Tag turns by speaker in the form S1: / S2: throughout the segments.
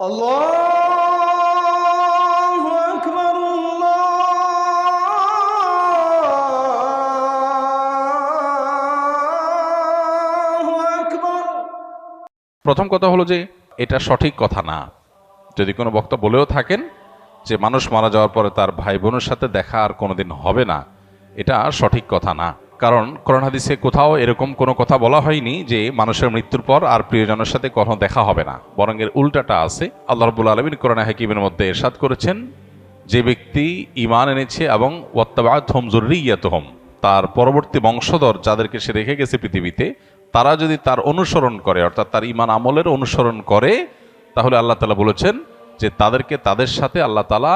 S1: আল্লাহু আকবার, আল্লাহু আকবার।
S2: প্রথম কথা হলো যে এটা সঠিক কথা না। যদি কোনো বক্তা বলেও থাকেন যে মানুষ মারা যাওয়ার পরে তার ভাই বোনের সাথে দেখা আর কোনোদিন হবে না, এটা সঠিক কথা না। কারণ কোরআন হাদিসে কোথাও এরকম কোনো কথা বলা হয়নি যে মানুষের মৃত্যুর পর আর প্রিয়জনের সাথে কখনো দেখা হবে না, বরং এর উল্টাটা আছে। আল্লাহ রাব্বুল আলামিন কোরআনে হাকিমের মধ্যে ইরশাদ করেছেন, যে ব্যক্তি ঈমান এনেছে এবং ওয়াত্তাবাআতহুম যুররিয়াতুহুম, তার পরবর্তী বংশধর যাদেরকে সে রেখে গেছে পৃথিবীতে, তারা যদি তার অনুসরণ করে, অর্থাৎ তার ঈমান আমলের অনুসরণ করে, তাহলে আল্লাহ তাআলা বলেছেন যে তাদেরকে তাদের সাথে আল্লাহ তাআলা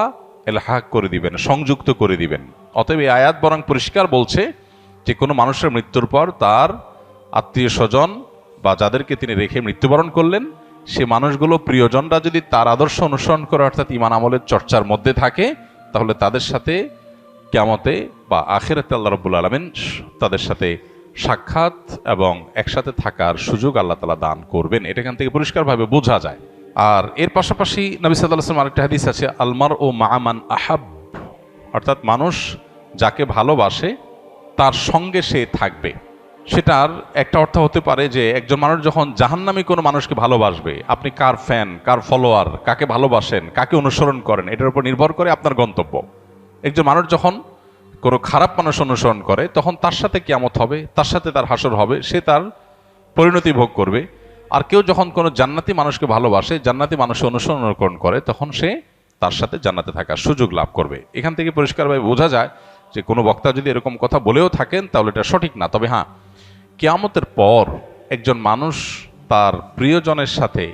S2: ইলহাক করে দিবেন, সংযুক্ত করে দিবেন। অতএব এই আয়াত বরং পরিষ্কার বলছে যে কোনো মানুষের মৃত্যুর পর তার আত্মীয় স্বজন বা যাদেরকে তিনি রেখে মৃত্যুবরণ করলেন, সে মানুষগুলো প্রিয়জনরা যদি তার আদর্শ অনুসরণ করে, অর্থাৎ ঈমান আমলের চর্চার মধ্যে থাকে, তাহলে তাদের সাথে কিয়ামতে বা আখিরাতে আল্লাহ রাব্বুল আলামিন তাদের সাথে সাক্ষাৎ এবং একসাথে থাকার সুযোগ আল্লাহ তাআলা দান করবেন। এটা এখান থেকে পরিষ্কারভাবে বোঝা যায়। আর এর পাশাপাশি নবী সাল্লাল্লাহু আলাইহি ওয়াসাল্লাম আরেকটা হাদিস আছে, আলমার ও মাআমান আহাব, অর্থাৎ মানুষ যাকে ভালোবাসে তার সঙ্গে সে থাকবে। সেটার একটা অর্থ হতে পারে যে একজন মানুষ যখন জাহান্নামী কোনো মানুষকে ভালোবাসবে, আপনি কার ফ্যান, কার ফলোয়ার, কাকে ভালোবাসেন, কাকে অনুসরণ করেন, এটার উপর নির্ভর করে আপনার গন্তব্য। একজন মানুষ যখন কোনো খারাপ মানুষ অনুসরণ করে, তখন তার সাথে কিয়ামত হবে, তার সাথে তার হাসর হবে, সে তার পরিণতি ভোগ করবে। আর কেউ যখন কোনো জান্নাতি মানুষকে ভালোবাসে, জান্নাতি মানুষের অনুসরণ করে, তখন সে তার সাথে জান্নাতে থাকার সুযোগ লাভ করবে। এখান থেকে পরিষ্কারভাবে বোঝা যায় যে কোনো বক্তা যদি এরকম কথা বলেও থাকেন তাহলে এটা সঠিক না। তবে হ্যাঁ, কিয়ামতের পর একজন মানুষ তার প্রিয়জনের সাথে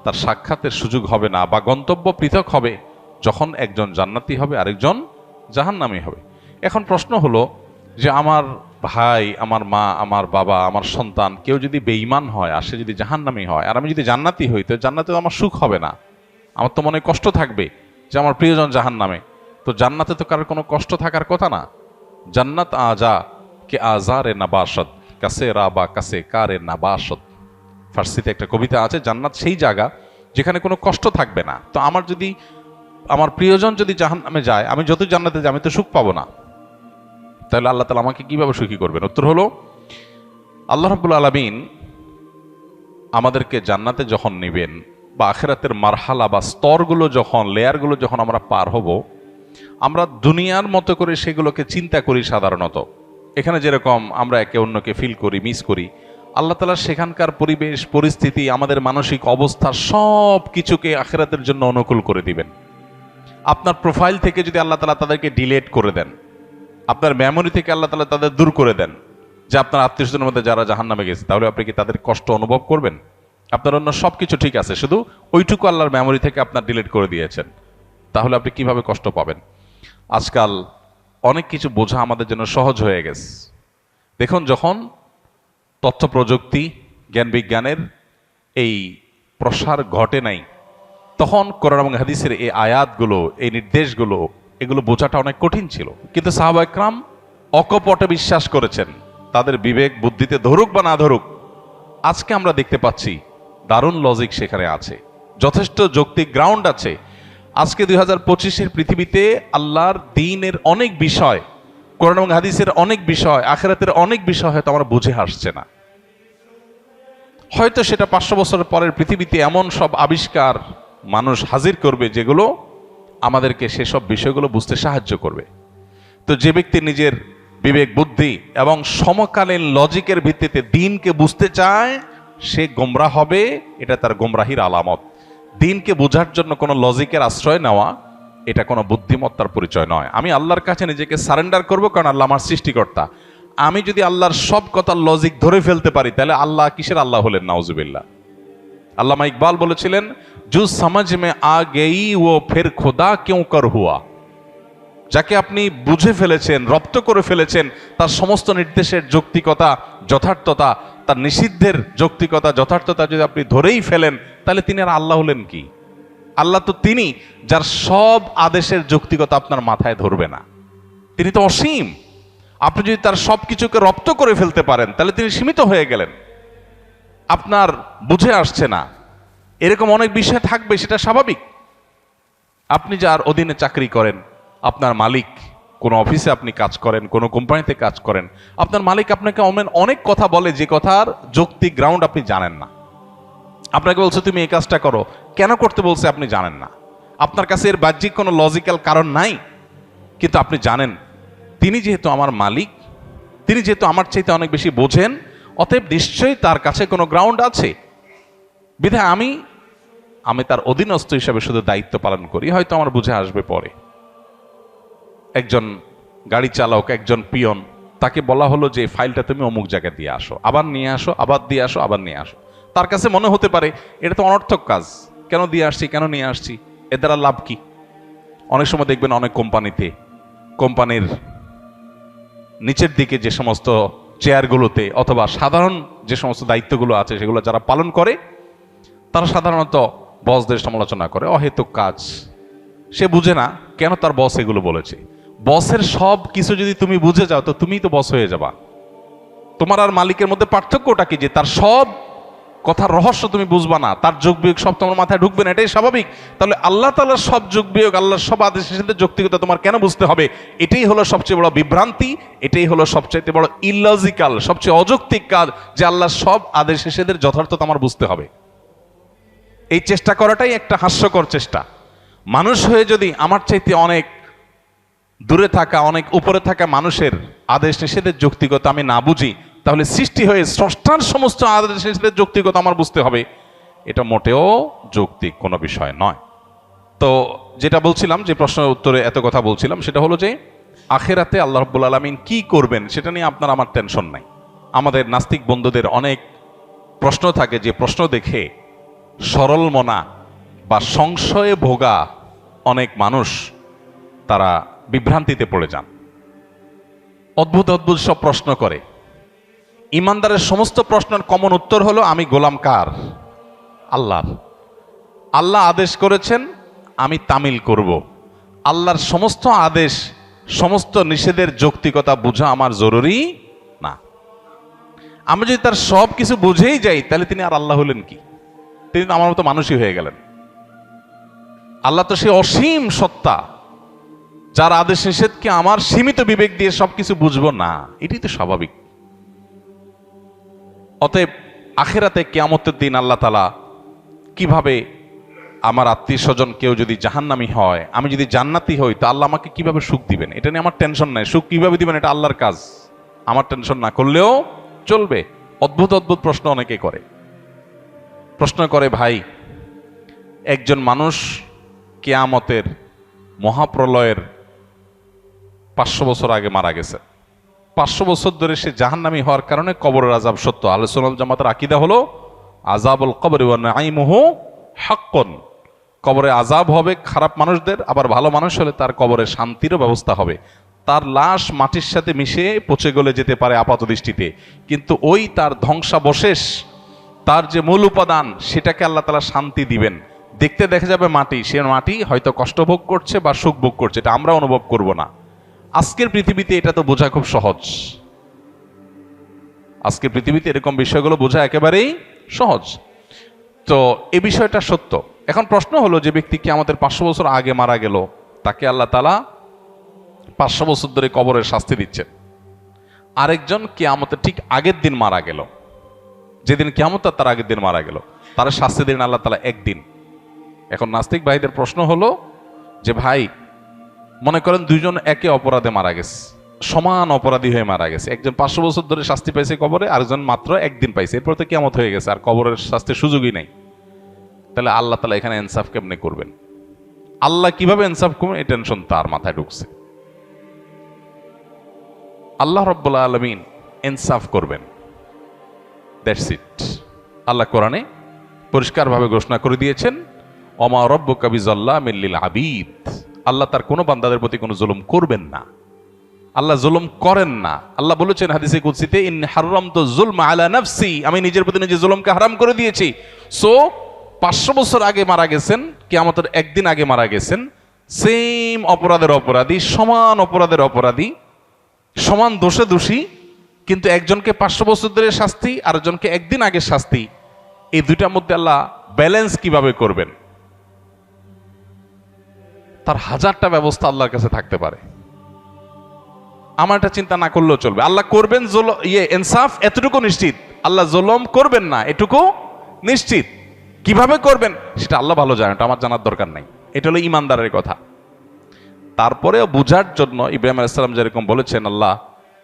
S2: তার সাক্ষাতের সুযোগ হবে না, বা গন্তব্য পৃথক হবে, যখন একজন জান্নাতি হবে আরেকজন জাহান্নামী হবে। এখন প্রশ্ন হলো যে আমার ভাই, আমার মা, আমার বাবা, আমার সন্তান কেউ যদি বেঈমান হয় আর সে যদি জাহান্নামী হয়, আর আমি যদি জান্নাতি হই, তো জান্নাতে তো আমার সুখ হবে না, আমার তো মনে কষ্ট থাকবে যে আমার প্রিয়জন জাহান্নামে। তো জান্নাতে তো কারোর কোনো কষ্ট থাকার কথা না। জান্নাত আজা কে আজারে নাবাসত কাছে রাবা কাছে কারে নাবাসত, ফার্সিতে একটা কবিতা আছে, জান্নাত সেই জায়গা যেখানে কোনো কষ্ট থাকবে না। তো আমার যদি আমার প্রিয়জন যদি জাহান্নামে যায়, আমি যতই জান্নাতে যাই, আমি তো সুখ পাবো না। তাহলে আল্লাহ তাআলা আমাকে কিভাবে সুখী করবেন? উত্তর হলো, আল্লাহ রাব্বুল আলামিন আমাদেরকে জান্নাতে যখন নেবেন, বা আখিরাতের মারহালা বা স্তরগুলো যখন, লেয়ারগুলো যখন আমরা পার হব, আমরা দুনিয়ার মতো করে সেগুলোকে চিন্তা করি সাধারণত। এখানে যেরকম আমরা একে অন্যকে ফিল করি, মিস করি, আল্লাহ তাআলা সেখানকার পরিবেশ পরিস্থিতি, আমাদের মানসিক অবস্থা, সব কিছুকে আখিরাতের জন্য অনুকূল করে দিবেন। আপনার প্রোফাইল থেকে যদি আল্লাহ তাআলা তাদেরকে ডিলিট করে দেন, আপনার মেমোরি থেকে আল্লাহ তাআলা তাদের দূর করে দেন, যে আপনার আত্মীয়স্বজনের মধ্যে যারা জাহান্নামে গেছে, তাহলে আপনি কি তাদের কষ্ট অনুভব করবেন? আপনার অন্য সব কিছু ঠিক আছে, শুধু ওইটুকু আল্লাহর মেমোরি থেকে আপনার ডিলিট করে দিয়েছেন, তাহলে আপনি কিভাবে কষ্ট পাবেন? আজকাল অনেক কিছু বোঝা আমাদের জন্য সহজ হয়ে গেছে। দেখুন, যখন তথ্য প্রযুক্তি, জ্ঞান বিজ্ঞানের এই প্রসার ঘটে নাই, তখন কোরআন এবং হাদিসের এই আয়াতগুলো, এই নির্দেশগুলো, এগুলো বোঝাটা অনেক কঠিন ছিল। কিন্তু সাহাবা একরাম অকপটে বিশ্বাস করেছেন, তাদের বিবেক বুদ্ধিতে ধরুক বা না ধরুক। আজকে আমরা দেখতে পাচ্ছি দারুণ লজিক সেখানে আছে, যথেষ্ট যৌক্তিক গ্রাউন্ড আছে। আজকে 2025-এর পৃথিবীতে আল্লাহর দ্বীনের অনেক বিষয়, কোরআন এবং হাদিসের অনেক বিষয়, আখিরাতের অনেক বিষয় হয়তো আমরা বুঝে আসছে না। হয়তো সেটা 500 বছরের পরের পৃথিবীতে এমন সব আবিষ্কার মানুষ হাজির করবে যেগুলো আমাদেরকে সেসব বিষয়গুলো বুঝতে সাহায্য করবে। তো যে ব্যক্তি নিজের বিবেক বুদ্ধি এবং সমকালীন লজিকের ভিত্তিতে দ্বীনকে বুঝতে চায়, সে গোমরাহ হবে। এটা তার গোমরাহির আলামত। দ্বীনকে বোঝার জন্য কোনো লজিকের আশ্রয় নেওয়া, এটা কোনো বুদ্ধিমত্তার পরিচয় নয়। আমি আল্লাহর কাছে নিজেকে সারেন্ডার করব, কারণ আল্লাহ আমার সৃষ্টিকর্তা। আমি যদি আল্লাহর সব কথার লজিক ধরে ফেলতে পারি, তাহলে আল্লাহ কিসের আল্লাহ হলেন? নাউজুবিল্লাহ। আল্লামা ইকবাল বলেছিলেন, জু সমঝ মে আ গেই ও ফির খোদা কিউ কর হুয়া। যাকে আপনি বুঝে ফেলেছেন, রপ্ত করে ফেলেছেন, তার সমস্ত নির্দেশের যৌক্তিকতা, যথার্থতা, তার নিষিদ্ধের যৌক্তিকতা, যথার্থতা যদি আপনি ধরেই ফেলেন, তাহলে তিনি আর আল্লাহ হলেন কি? আল্লাহ তো তিনি যার সব আদেশের যৌক্তিকতা আপনার মাথায় ধরবে না। তিনি তো অসীম। আপনি যদি তার সব কিছুকে রপ্ত করে ফেলতে পারেন, তাহলে তিনি সীমিত হয়ে গেলেন। আপনার বুঝে আসছে না, এরকম অনেক বিষয় থাকবে, সেটা স্বাভাবিক। আপনি যার অধীনে চাকরি করেন, আপনার মালিক, কোনো অফিসে আপনি কাজ করেন, কোনো কোম্পানিতে কাজ করেন, আপনার মালিক আপনাকে অনেক কথা বলে যে কথার যৌক্তিক গ্রাউন্ড আপনি জানেন না। আপনাকে বলছে তুমি এই কাজটা করো, কেন করতে বলছে আপনি জানেন না। আপনার কাছে এর বাহ্যিক কোনো লজিক্যাল কারণ নাই, কিন্তু আপনি জানেন তিনি যেহেতু আমার মালিক, তিনি যেহেতু আমার চাইতে অনেক বেশি বোঝেন, অতএব নিশ্চয়ই তার কাছে কোনো গ্রাউন্ড আছে। বিধায় আমি তার অধীনস্থ হিসাবে শুধু দায়িত্ব পালন করি, হয়তো আমার বুঝে আসবে পরে। একজন গাড়ি চালক, একজন পিয়ন, তাকে বলা হলো যে ফাইলটা তুমি অমুক জায়গায় দিয়ে আসো, আবার নিয়ে আসো, আবার দিয়ে আসো, আবার নিয়ে আসো। তার কাছে মনে হতে পারে এটা তো অনর্থক কাজ, কেন দিয়ে আসছি, কেন নিয়ে আসছি, এর দ্বারা লাভ কি? অনেক সময় দেখবেন অনেক কোম্পানির নিচের দিকে যে সমস্ত চেয়ারগুলোতে অথবা সাধারণ যে সমস্ত দায়িত্বগুলো আছে সেগুলো যারা পালন করে, তারা সাধারণত বসদের সমালোচনা করে, অহেতুক কাজ। সে বুঝে না কেন তার বস এগুলো বলেছে। বসের সব কিছু যদি তুমি বুঝে যাও তো তুমিই তো বস হয়ে যাবা। তোমার আর মালিকের মধ্যে পার্থক্যটা কি? যে তার সব কথার রহস্য তুমি বুঝবা না, তার যোগ বিয়োগ সব তোমার মাথায় ঢুকবে না, এটাই স্বাভাবিক। তাহলে আল্লাহ তাআলার সব যোগ বিয়োগ, আল্লাহর সব আদেশের সাথে যৌক্তিকতা তোমার কেন বুঝতে হবে? এটাই হলো সবচেয়ে বড় বিভ্রান্তি, এটাই হলো সবচেয়ে বড় ইললজিক্যাল, সবচেয়ে অযৌক্তিক কাজ, যে আল্লাহর সব আদেশ নিষেধের যথার্থতা আমার বুঝতে হবে। এই চেষ্টা করাটাই একটা হাস্যকর চেষ্টা। মানুষ হয়ে যদি আমার চাইতে অনেক দূরে থাকা, অনেক উপরে থাকা মানুষের আদেশ নিষেধের যৌক্তিকতা আমি না বুঝি, তাহলে সৃষ্টি হয়ে স্রষ্টার সমস্ত আদেশ নিষেধের যৌক্তিকতা আমার বুঝতে হবে, এটা মোটেও যৌক্তিক কোনো বিষয় নয়। তো যেটা বলছিলাম, যে প্রশ্নের উত্তরে এত কথা বলছিলাম, সেটা হলো যে আখেরাতে আল্লাহ রাব্বুল আলামিন কি করবেন সেটা নিয়ে আপনার আমার টেনশন নাই। আমাদের নাস্তিক বন্ধুদের অনেক প্রশ্ন থাকে, যে প্রশ্ন দেখে সরল মনা বা সংশয়ে ভোগা অনেক মানুষ তারা বিভ্রান্তিতে পড়ে যান। অদ্ভুত অদ্ভুত সব প্রশ্ন করে। ইমানদারের সমস্ত প্রশ্নের কমন উত্তর হলো আমি গোলাম কার? আল্লাহর। আল্লাহ আদেশ করেছেন, আমি তামিল করব। আল্লাহর সমস্ত আদেশ, সমস্ত নিষেধের যৌক্তিকতা বোঝা আমার জরুরি না। আমি যদি তার সব কিছু বুঝেই যাই, তাহলে তিনি আর আল্লাহ হলেন কি? তিনি তো আমার মতো মানুষই হয়ে গেলেন। আল্লাহ তো সে অসীম সত্তা, যার আদেশ নিষেধকে আমার সীমিত বিবেক দিয়ে সবকিছু বুঝবো না, এটাই তো স্বাভাবিক। অতএব আখেরাতে কিয়ামতের দিন আল্লাহ তাআলা কিভাবে, আমার আত্মীয় স্বজন কেউ যদি জাহান্নামী হয়, আমি যদি জান্নাতি হই, তো আল্লাহ আমাকে কিভাবে সুখ দিবেন, এটা নিয়ে আমার টেনশন নাই। সুখ কিভাবে দিবেন এটা আল্লাহর কাজ, আমার টেনশন না করলেও চলবে। অদ্ভুত অদ্ভুত প্রশ্ন অনেকে করে। প্রশ্ন করে, ভাই, একজন মানুষ কিয়ামতের মহাপ্রলয়ের 500 বছর আগে মারা গেছে, 500 বছর ধরে সে জাহান্নামী হওয়ার কারণে কবরের আযাব সত্য। আহলে সুন্নাত ওয়াল জামাতের আকীদা হলো আযাবুল কবরি ওয়া নাঈমুহু হাক্কুন। কবরে আযাব হবে খারাপ মানুষদের, আবার ভালো মানুষ হলে তার কবরে শান্তিরও ব্যবস্থা হবে। তার লাশ মাটির সাথে মিশে পচে গলে যেতে পারে আপাত দৃষ্টিতে, কিন্তু ওই তার ধ্বংসাবশেষ, তার যে মূল উপাদান, সেটাকে আল্লাহ তাআলা শান্তি দিবেন। দেখতে দেখা যাবে মাটি, সে মাটি হয়তো কষ্ট ভোগ করছে বা সুখ ভোগ করছে, এটা আমরা অনুভব করব না। আজকের পৃথিবীতে এটা তো বোঝা খুব সহজ। আজকের পৃথিবীতে এরকম বিষয়গুলো বোঝা একেবারেই সহজ। তো এই বিষয়টা সত্য। এখন প্রশ্ন হলো, যে ব্যক্তি কিয়ামতের 500 বছর আগে মারা গেল, তাকে আল্লাহ তাআলা 500 বছর ধরে কবরের শাস্তি দিচ্ছেন। আরেকজন কিয়ামতের ঠিক আগের দিন মারা গেল, যেদিন কিয়ামত তার আগের দিন মারা গেল, তার শাস্তি দিন আল্লাহ তাআলা একদিন। এখন নাস্তিক ভাইদের প্রশ্ন হলো যে, ভাই, মনে করেন দুইজন একে অপরাধে মারা গেছে, সমান অপরাধী হয়ে মারা গেছে। একজন 500 বছর ধরে শাস্তি পাইছে কবরে, আরেকজন মাত্র একদিন পাইছে, এরপর তো কিয়ামত হয়ে গেছে, আর কবরের শাস্তির সুযোগই নাই। তাহলে আল্লাহ তাআলা এখানে ইনসাফ কেমনে করবেন? আল্লাহ কিভাবে ইনসাফ করবেন, এই টেনশন তার মাথায় ঢুকছে। আল্লাহ রাব্বুল আলামিন ইনসাফ করবেন, দ্যাটস ইট। আল্লাহ কোরআনে পরিষ্কারভাবে ঘোষণা করে দিয়েছেন, ওমা রাব্বুকা বিযাল্লামিল লিল আবিদ। আল্লাহ তার কোনো বান্দাদের প্রতি কোনো জুলুম করবেন না, আল্লাহ জুলুম করেন না। আল্লাহ বলেছেন হাদিসে কুদসিতে, ইন্নী হারামতু যুলমা আলা নাফসি, আমি নিজের প্রতি নিজে জুলুমকে হারাম করে দিয়েছি। সো 500 বছর আগে মারা গেছেন, কিয়ামতের একদিন আগে মারা গেছেন, সেম অপরাধের অপরাধী, সমান অপরাধের অপরাধী, সমান দোষে দোষী, কিন্তু একজনকে 500 বছর ধরে শাস্তি, আরেকজনকে একদিন আগে শাস্তি। এই দুইটার মধ্যে আল্লাহ ব্যালেন্স কিভাবে করবেন, তার হাজারটা ব্যবস্থা আল্লাহর কাছে থাকতে পারে। আমার এটা চিন্তা না করলেও চলবে। আল্লাহ করবেন ইনসাফ, এতটুকু নিশ্চিত। আল্লাহ জুলুম করবেন না, এটুকু নিশ্চিত। কিভাবে করবেন সেটা আল্লাহ ভালো জানেন, এটা আমার জানার দরকার নাই। এটা হলো ইমানদারের কথা। তারপরেও বুঝার জন্য ইব্রাহিম আলাইহিস সালাম যেরকম বলেছেন, আল্লাহ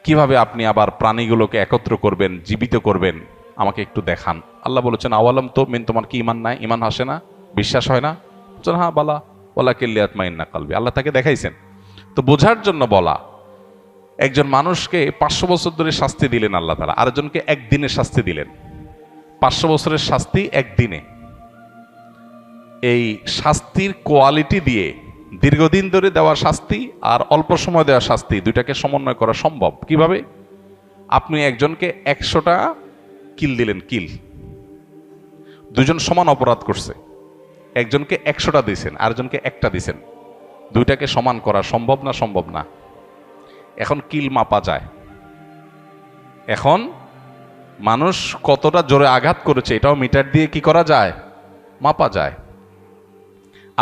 S2: কিভাবে আপনি আবার প্রাণীগুলোকে একত্র করবেন, জীবিত করবেন, আমাকে একটু দেখান। আল্লাহ বলেছেন, আওয়ালাম তো মিন, তোমার কি ইমান নাই, ইমান আসে না, বিশ্বাস হয় না? হ্যাঁ বালা ওয়ালাকিন লিয়াতমাইন্না কলবি। আল্লাহ তাকে দেখাইছেন। তো বোঝার জন্য বলা, একজন মানুষকে 500 বছর ধরে শাস্তি দিলেন আল্লাহ তাআলা, আরেকজনকে একদিনে শাস্তি দিলেন। 500 বছরের শাস্তি একদিনে। এই শাস্তির কোয়ালিটি দিয়ে দীর্ঘদিন ধরে দেওয়া শাস্তি আর অল্প সময় দেওয়া শাস্তি, দুইটাকে সমন্বয় করা সম্ভব কিভাবে? আপনি একজনকে 100টা কিল দিলেন, কিল, দুজন সমান অপরাধ করছে, একজনকে 100টা দিয়েছেন, আরেকজনকে একটা দিয়েছেন, দুইটাকে সমান করা সম্ভব না? সম্ভব না। এখন কিল মাপা যায়। এখন মানুষ কতটা জোরে আঘাত করেছে এটাও মিটার দিয়ে কি করা যায়? মাপা যায়।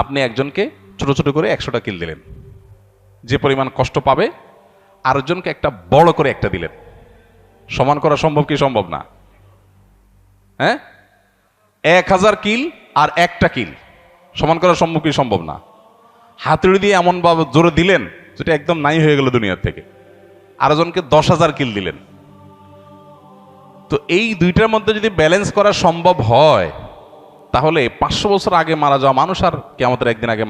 S2: আপনি একজনকে ছোট ছোট করে 100টা কিল দিলেন, যে পরিমাণ কষ্ট পাবে, আরেকজনকে একটা বড় করে একটা দিলেন, সমান করা সম্ভব কি সম্ভব না? হ্যাঁ, 1000 কিল আর একটা কিল সমান করা সম্ভব কি সম্ভব না? হাতুড়ি দিয়ে এমন ভাবে জোরে দিলেন যেটা একদম নাই হয়ে গেল দুনিয়ার থেকে। আরেকজনকে 10,000 কিল দিলেন। তো এই দুইটার মধ্যে যদি ব্যালেন্স করা সম্ভব হয়, তাহলে 500 বছর আগে মারা যাওয়া মানুষ আর কিয়ামতের একদিন আগে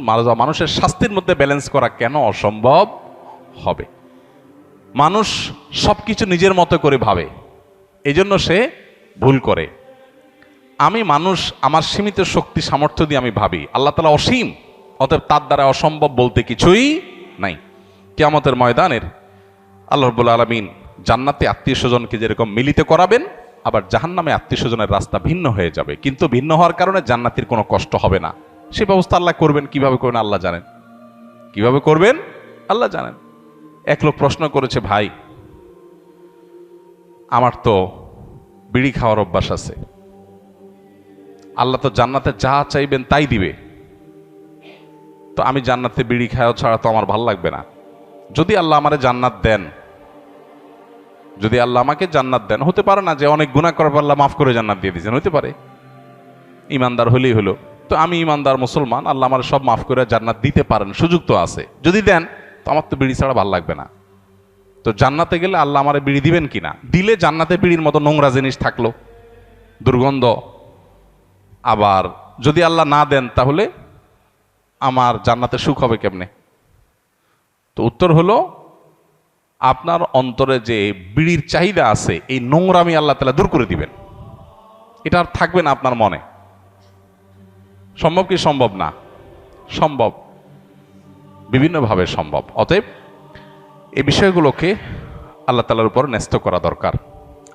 S2: মারা যাওয়া মানুষের শাস্তির মধ্যে ব্যালেন্স করা কেন অসম্ভব হবে? মানুষ সবকিছু নিজের মতো করে ভাবে, এজন্য সে ভুল করে। আমি মানুষ, আমার সীমিত শক্তি সামর্থ্য দিয়ে আমি ভাবি, আল্লাহ তাআলা অসীম, অতএব তার দ্বারা অসম্ভব বলতে কিছুই নাই। কিয়ামতের ময়দানের আল্লাহ রাব্বুল আলামিন জান্নাতে আত্মীয় স্বজনকে যেরকম মিলিত করাবেন, আবার জাহান্নামে আত্মীয় স্বজনের রাস্তা ভিন্ন হয়ে যাবে, কিন্তু ভিন্ন হওয়ার কারণে জান্নাতের কোনো কষ্ট হবে না। সে ব্যবস্থা আল্লাহ করবেন। কিভাবে করবেন আল্লাহ জানেন, কিভাবে করবেন আল্লাহ জানেন। এক লোক প্রশ্ন করেছে, ভাই আমার তো বিড়ি খাওয়ার অভ্যাস আছে, আল্লাহ তো জান্নাতে যা চাইবেন তাই দিবে, তো আমি জান্নাতে বিড়ি খাওয়া ছাড়া তো আমার ভালো লাগবে না। যদি আল্লাহ আমারে জান্নাত দেন, যদি আল্লাহ আমাকে জান্নাত দেন, হতে পারে না যে অনেক গুনাহ করার পর আল্লাহ মাফ করে জান্নাত দিয়ে দিয়েছেন, হতে পারে, ইমানদার হলেই হলো। তো আমি ইমানদার মুসলমান, আল্লাহ আমার সব মাফ করে জান্নাত দিতে পারেন, সুযোগ তো আছে। যদি দেন তো আমার তো বিড়ি ছাড়া ভালো লাগবে না। তো জান্নাতে গেলে আল্লাহ আমারে বিড়ি দিবেন কিনা? দিলে জান্নাতে বিড়ির মতো নোংরা জিনিস থাকলো, দুর্গন্ধ। আবার যদি আল্লাহ না দেন, তাহলে আমার জান্নাতে সুখ হবে কেমনে? তো উত্তর হলো, আপনার অন্তরে যে বিড়ির চাহিদা আছে, এই নোংরামি আল্লাহ তাআলা দূর করে দিবেন, এটা আর থাকবে না আপনার মনে। সম্ভব কি সম্ভব না? সম্ভব, বিভিন্নভাবে সম্ভব। অতএব এই বিষয়গুলোকে আল্লাহ তাআলার উপর ন্যস্ত করা দরকার।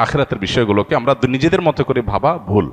S2: আখিরাতের বিষয়গুলোকে আমরা নিজেদের মতো করে ভাবা ভুল।